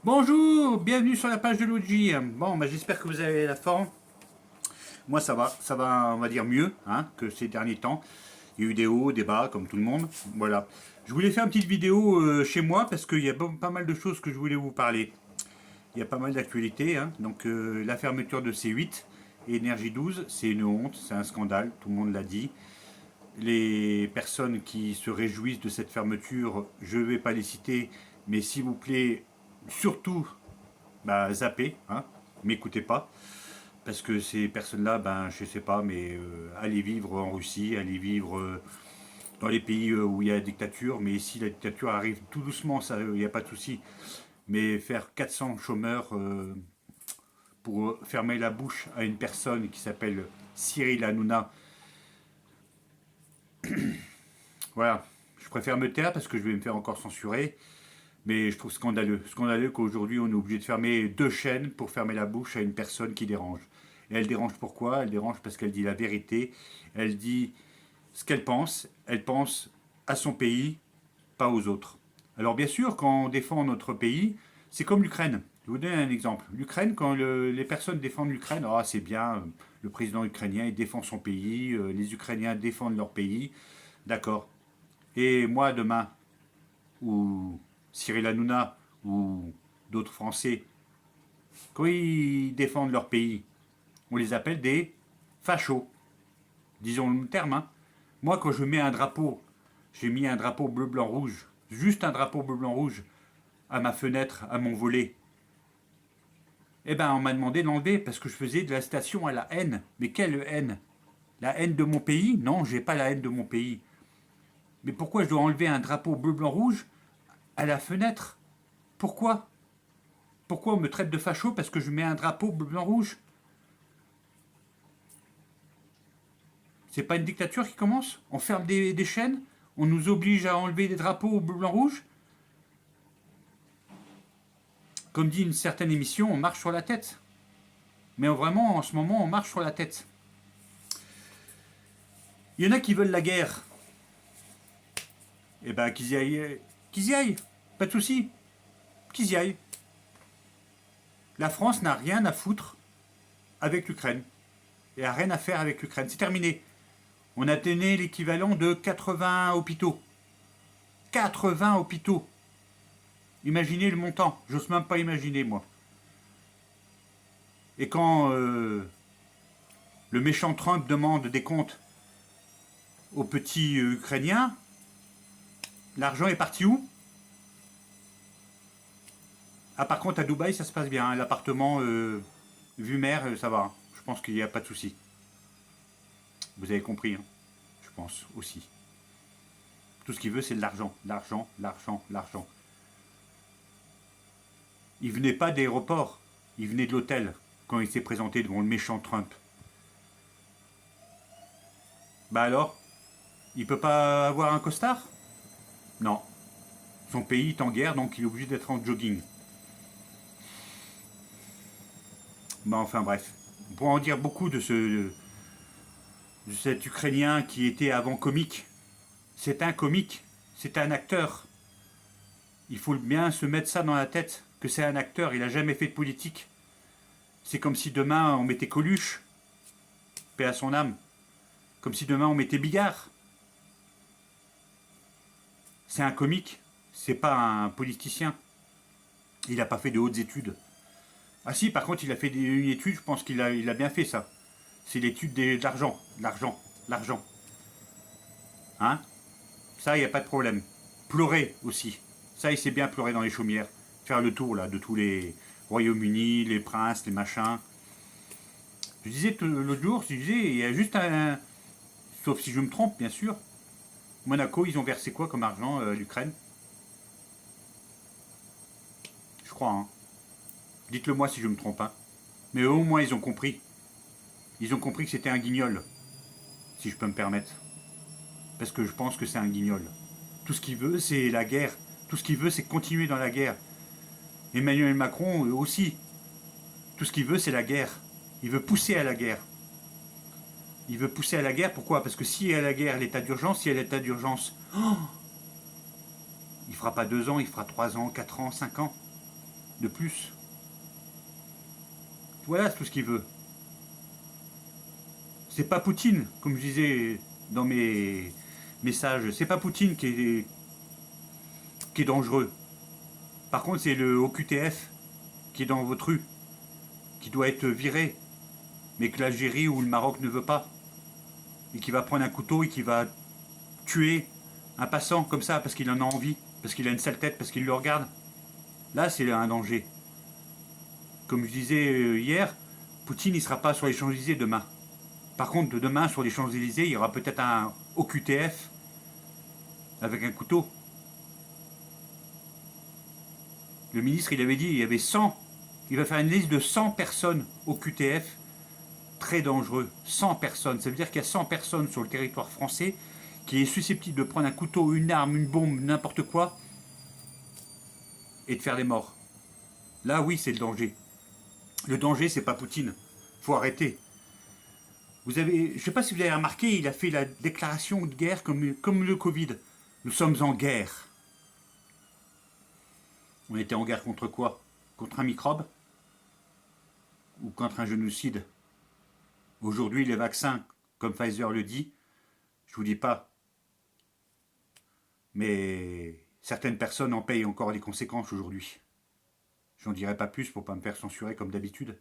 Bonjour, bienvenue sur la page de Luigi. Bon, j'espère que vous avez la forme. Moi ça va, on va dire mieux que ces derniers temps. Il y a eu des hauts, des bas, comme tout le monde. Voilà. Je voulais faire une petite vidéo chez moi parce qu'il y a pas mal de choses que je voulais vous parler. Il y a pas mal d'actualités. Donc la fermeture de C8 et Énergie 12, c'est une honte, c'est un scandale, tout le monde l'a dit. Les personnes qui se réjouissent de cette fermeture, je ne vais pas les citer, mais s'il vous plaît, surtout zappez, m'écoutez pas, parce que ces personnes-là, je sais pas, mais allez vivre en Russie, allez vivre dans les pays où il y a la dictature, mais si la dictature arrive tout doucement, ça, il n'y a pas de souci. Mais faire 400 chômeurs pour fermer la bouche à une personne qui s'appelle Cyril Hanouna, voilà, je préfère me taire parce que je vais me faire encore censurer. Mais je trouve scandaleux qu'aujourd'hui on est obligé de fermer deux chaînes pour fermer la bouche à une personne qui dérange. Et elle dérange pourquoi? Elle dérange parce qu'elle dit la vérité, elle dit ce qu'elle pense, elle pense à son pays, pas aux autres. Alors bien sûr, quand on défend notre pays, c'est comme l'Ukraine. Je vais vous donner un exemple. L'Ukraine, quand les personnes défendent l'Ukraine, oh, c'est bien, le président ukrainien il défend son pays, les Ukrainiens défendent leur pays, d'accord. Et moi demain, ou Cyril Hanouna ou d'autres Français, quand ils défendent leur pays, on les appelle des fachos. Disons le terme. Moi, quand je mets un drapeau, j'ai mis un drapeau bleu, blanc, rouge, juste un drapeau bleu, blanc, rouge, à ma fenêtre, à mon volet, eh ben, on m'a demandé d'enlever parce que je faisais de la station à la haine. Mais quelle haine? La haine de mon pays? Non, j'ai pas la haine de mon pays. Mais pourquoi je dois enlever un drapeau bleu, blanc, rouge à la fenêtre? Pourquoi? Pourquoi on me traite de facho parce que je mets un drapeau bleu, blanc, rouge? C'est pas une dictature qui commence? On ferme des chaînes? On nous oblige à enlever des drapeaux bleu, blanc, rouge? Comme dit une certaine émission, on marche sur la tête. Mais vraiment, en ce moment, on marche sur la tête. Il y en a qui veulent la guerre. Eh ben, qu'ils y aillent. Qu'ils y aillent. Pas de souci. Qu'ils y aillent. La France n'a rien à foutre avec l'Ukraine. Et a rien à faire avec l'Ukraine. C'est terminé. On a tenu l'équivalent de 80 hôpitaux. 80 hôpitaux. Imaginez le montant. J'ose même pas imaginer, moi. Et quand le méchant Trump demande des comptes aux petits Ukrainiens, l'argent est parti où? Ah, par contre, à Dubaï, ça se passe bien. L'appartement, vue mer, ça va. Je pense qu'il n'y a pas de souci. Vous avez compris, je pense aussi. Tout ce qu'il veut, c'est de l'argent. L'argent, l'argent, l'argent. Il venait pas d'aéroport, il venait de l'hôtel quand il s'est présenté devant le méchant Trump. Bah alors, il peut pas avoir un costard? Non. Son pays est en guerre, donc il est obligé d'être en jogging. Bah enfin bref. On pourrait en dire beaucoup de cet Ukrainien qui était avant comique. C'est un comique, c'est un acteur. Il faut bien se mettre ça dans la tête, que c'est un acteur, il n'a jamais fait de politique. C'est comme si demain on mettait Coluche, paix à son âme. Comme si demain on mettait Bigard. C'est un comique, c'est pas un politicien. Il n'a pas fait de hautes études. Ah si, par contre, il a fait une étude, je pense qu'il a bien fait ça. C'est l'étude de l'argent, l'argent, l'argent. Hein? Ça, il n'y a pas de problème. Pleurer aussi. Ça, il sait bien pleurer dans les chaumières. Faire le tour là de tous les Royaumes-Unis, les princes, les machins. Je disais l'autre jour, je disais, il y a juste un... Sauf si je me trompe, bien sûr. Monaco, ils ont versé quoi comme argent à l'Ukraine? Je crois, Dites-le moi si je me trompe, Mais au moins, ils ont compris. Ils ont compris que c'était un guignol, si je peux me permettre. Parce que je pense que c'est un guignol. Tout ce qu'il veut, c'est la guerre. Tout ce qu'il veut, c'est continuer dans la guerre. Emmanuel Macron aussi. Tout ce qu'il veut, c'est la guerre. Il veut pousser à la guerre. Il veut pousser à la guerre, pourquoi? Parce que s'il y a la guerre, l'état d'urgence, s'il y a l'état d'urgence, il fera pas 2 ans, il fera 3 ans, 4 ans, 5 ans. de plus. Voilà tout ce qu'il veut. C'est pas Poutine, comme je disais dans mes messages, c'est pas Poutine qui est dangereux. Par contre, c'est le OQTF qui est dans votre rue, qui doit être viré, mais que l'Algérie ou le Maroc ne veut pas. Et qui va prendre un couteau et qui va tuer un passant comme ça, parce qu'il en a envie, parce qu'il a une sale tête, parce qu'il le regarde. Là, c'est un danger. Comme je disais hier, Poutine, il ne sera pas sur les Champs-Élysées demain. Par contre, demain, sur les Champs-Élysées, il y aura peut-être un OQTF avec un couteau. Le ministre, il avait dit, il y avait 100. Il va faire une liste de 100 personnes OQTF très dangereux. 100 personnes. Ça veut dire qu'il y a 100 personnes sur le territoire français qui est susceptible de prendre un couteau, une arme, une bombe, n'importe quoi, et de faire des morts. Là, oui, c'est le danger. Le danger, c'est pas Poutine. Faut arrêter. Je ne sais pas si vous avez remarqué, il a fait la déclaration de guerre comme le Covid. Nous sommes en guerre. On était en guerre contre quoi? Contre un microbe? Ou contre un génocide? Aujourd'hui, les vaccins, comme Pfizer le dit, je vous dis pas, mais certaines personnes en payent encore les conséquences aujourd'hui. J'en dirai pas plus pour pas me faire censurer comme d'habitude.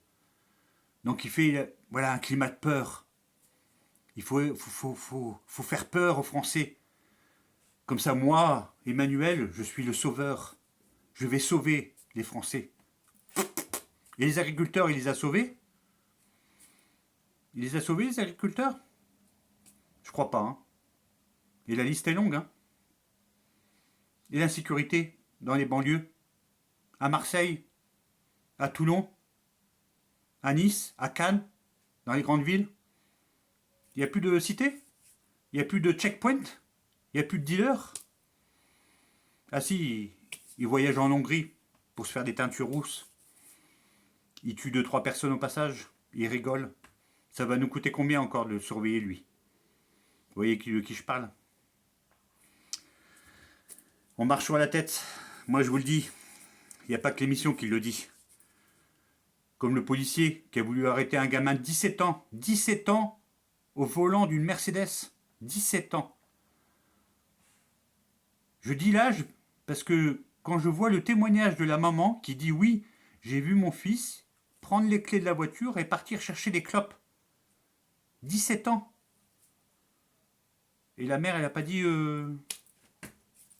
Donc il fait voilà, un climat de peur. Il faut faire peur aux Français. Comme ça, moi, Emmanuel, je suis le sauveur. Je vais sauver les Français. Et les agriculteurs, il les a sauvés? Il les a sauvés, les agriculteurs? Je crois pas. Hein. Et la liste est longue. Hein. Et l'insécurité dans les banlieues? À Marseille? À Toulon? À Nice? À Cannes? Dans les grandes villes? Il n'y a plus de cité? Il n'y a plus de checkpoint? Il n'y a plus de dealers? Ah si, ils voyagent en Hongrie pour se faire des teintures rousses. Ils tuent 2-3 personnes au passage. Ils rigolent. Ça va nous coûter combien encore de le surveiller lui? Vous voyez de qui je parle? On marche sur la tête. Moi je vous le dis, il n'y a pas que l'émission qui le dit. Comme le policier qui a voulu arrêter un gamin de 17 ans. 17 ans au volant d'une Mercedes. 17 ans. Je dis l'âge parce que quand je vois le témoignage de la maman qui dit oui, j'ai vu mon fils prendre les clés de la voiture et partir chercher des clopes. 17 ans. Et la mère, elle n'a pas dit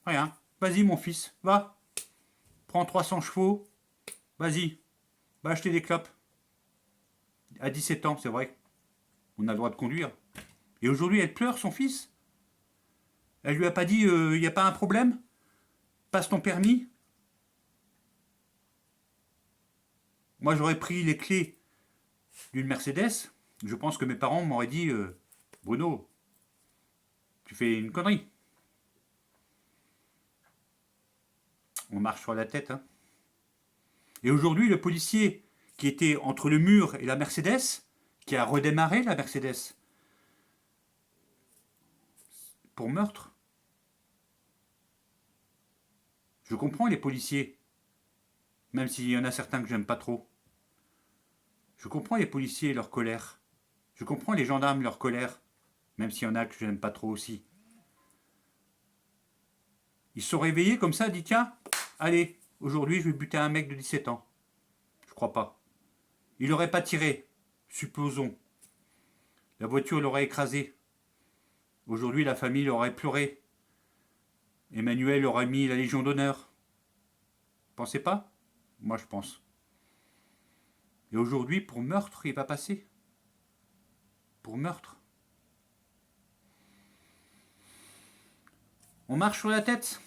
rien. Vas-y mon fils, va. Prends 300 chevaux. Vas-y. Va acheter des clopes. À 17 ans, c'est vrai. On a le droit de conduire. Et aujourd'hui, elle pleure, son fils. Elle lui a pas dit, il n'y a pas un problème? Passe ton permis. Moi, j'aurais pris les clés d'une Mercedes. Je pense que mes parents m'auraient dit, Bruno, tu fais une connerie. On marche sur la tête. Hein. Et aujourd'hui, le policier qui était entre le mur et la Mercedes, qui a redémarré la Mercedes pour meurtre. Je comprends les policiers, même s'il y en a certains que j'aime pas trop. Je comprends les policiers et leur colère. Je comprends les gendarmes leur colère, même s'il y en a que je n'aime pas trop aussi. Ils se sont réveillés comme ça, dit tiens, allez, aujourd'hui je vais buter un mec de 17 ans. Je crois pas. Il n'aurait pas tiré, supposons. La voiture l'aurait écrasé. Aujourd'hui la famille l'aurait pleuré. Emmanuel aurait mis la Légion d'honneur. Pensez pas? Moi je pense. Et aujourd'hui, pour meurtre, il va passer. Pour meurtre. On marche sur la tête.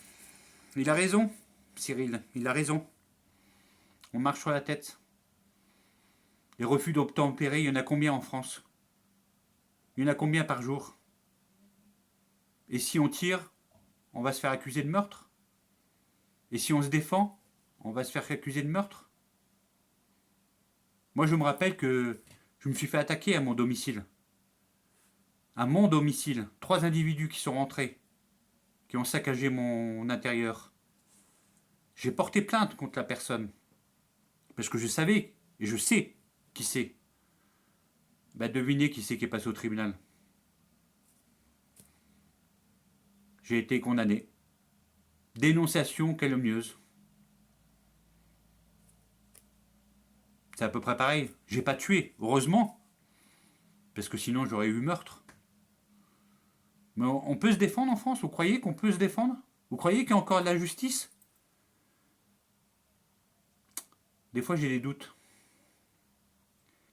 Il a raison, Cyril, il a raison. On marche sur la tête. Les refus d'obtempérer, il y en a combien en France? Il y en a combien par jour? Et si on tire, on va se faire accuser de meurtre? Et si on se défend, on va se faire accuser de meurtre? Moi, je me rappelle que je me suis fait attaquer à mon domicile. À mon domicile. 3 individus qui sont rentrés, qui ont saccagé mon intérieur. J'ai porté plainte contre la personne. Parce que je savais, et je sais qui c'est. Bah, devinez qui c'est qui est passé au tribunal. J'ai été condamné. Dénonciation calomnieuse. C'est à peu près pareil. J'ai pas tué, heureusement. Parce que sinon j'aurais eu meurtre. Mais on peut se défendre en France? Vous croyez qu'on peut se défendre? Vous croyez qu'il y a encore de la justice? Des fois j'ai des doutes.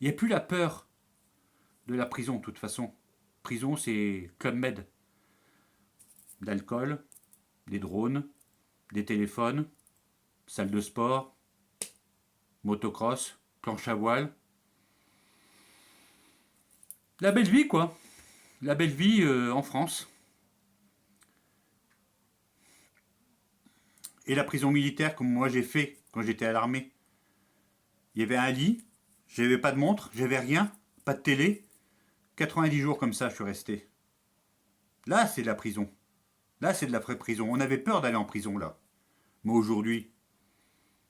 Il n'y a plus la peur de la prison de toute façon. Prison c'est Club Med. D'alcool, des drones, des téléphones, salle de sport, motocross, planche à voile. La belle vie quoi. La belle vie en France. Et la prison militaire comme moi j'ai fait quand j'étais à l'armée. Il y avait un lit, j'avais pas de montre, j'avais rien, pas de télé. 90 jours comme ça je suis resté. Là c'est de la prison. Là c'est de la vraie prison. On avait peur d'aller en prison là. Mais aujourd'hui,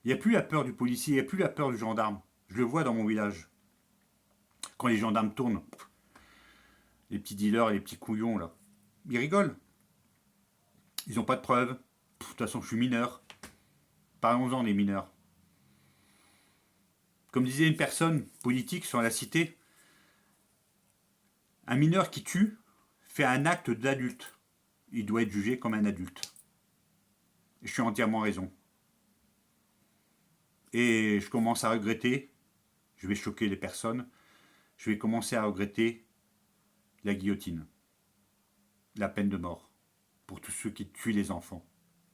il n'y a plus la peur du policier, il n'y a plus la peur du gendarme. Je le vois dans mon village. Quand les gendarmes tournent, les petits dealers et les petits couillons là, ils rigolent. Ils n'ont pas de preuves. De toute façon, je suis mineur. Parlons-en des mineurs. Comme disait une personne politique sur la cité, un mineur qui tue fait un acte d'adulte. Il doit être jugé comme un adulte. Et je suis entièrement raison. Et je commence à regretter, je vais choquer les personnes, je vais commencer à regretter la guillotine, la peine de mort, pour tous ceux qui tuent les enfants.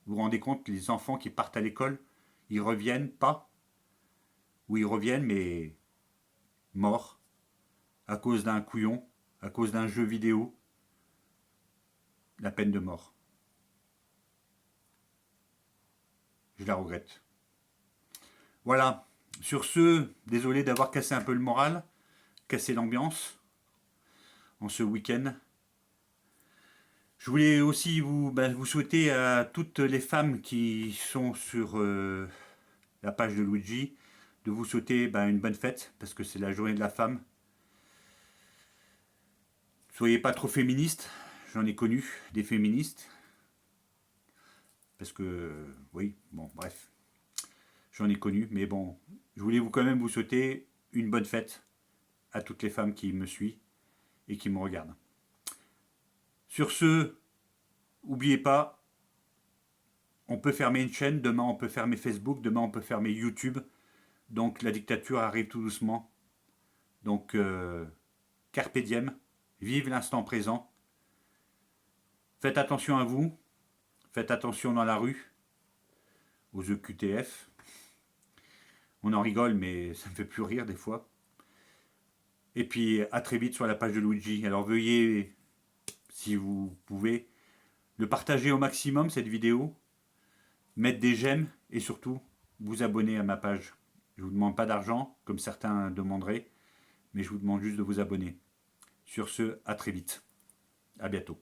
Vous vous rendez compte, les enfants qui partent à l'école, ils reviennent pas, ou ils reviennent mais morts, à cause d'un couillon, à cause d'un jeu vidéo, la peine de mort. Je la regrette. Voilà, sur ce, désolé d'avoir cassé un peu le moral, cassé l'ambiance en ce week-end. Je voulais aussi vous souhaiter à toutes les femmes qui sont sur la page de Luigi de vous souhaiter une bonne fête parce que c'est la journée de la femme. Soyez pas trop féministes, j'en ai connu des féministes. Parce que, oui, bon, bref, j'en ai connu, mais bon, je voulais quand même vous souhaiter une bonne fête à toutes les femmes qui me suivent et qui me regardent. Sur ce, n'oubliez pas, on peut fermer une chaîne, demain on peut fermer Facebook, demain on peut fermer YouTube. Donc la dictature arrive tout doucement. Donc carpe diem, vive l'instant présent. Faites attention à vous, faites attention dans la rue, aux EQTF. On en rigole mais ça me fait plus rire des fois. Et puis à très vite sur la page de Luigi. Alors veuillez, si vous pouvez, le partager au maximum cette vidéo, mettre des j'aime et surtout vous abonner à ma page. Je ne vous demande pas d'argent, comme certains demanderaient, mais je vous demande juste de vous abonner. Sur ce, à très vite. À bientôt.